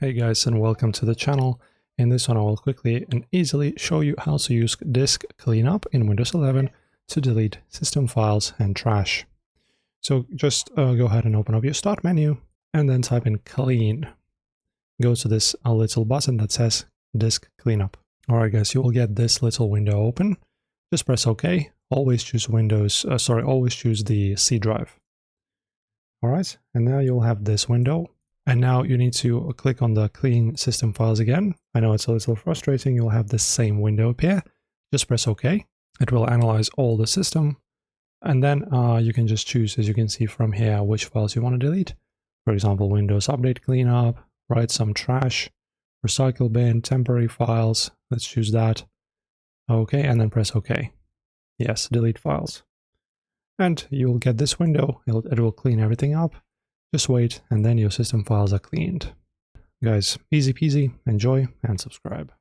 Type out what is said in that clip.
Hey guys, and welcome to the channel. In this one I will quickly and easily show you how to use disk cleanup in Windows 11 to delete system files and trash. So just go ahead and open up your start menu and then type in clean. Go to this little button that says disk cleanup. Alright guys, you will get this little window open. Just press OK. Always choose always choose the C drive. Alright, and now you'll have this window. And now you need to click on the clean system files again. I know it's a little frustrating, you'll have the same window appear. Just press OK. It will analyze all the system. And then you can just choose, as you can see from here, which files you want to delete. For example, Windows Update Cleanup, write some trash, recycle bin, temporary files. Let's choose that. OK, and then press OK. Yes, delete files. And you'll get this window. It will clean everything up. Just wait, and then your system files are cleaned. Guys, easy peasy, enjoy and subscribe.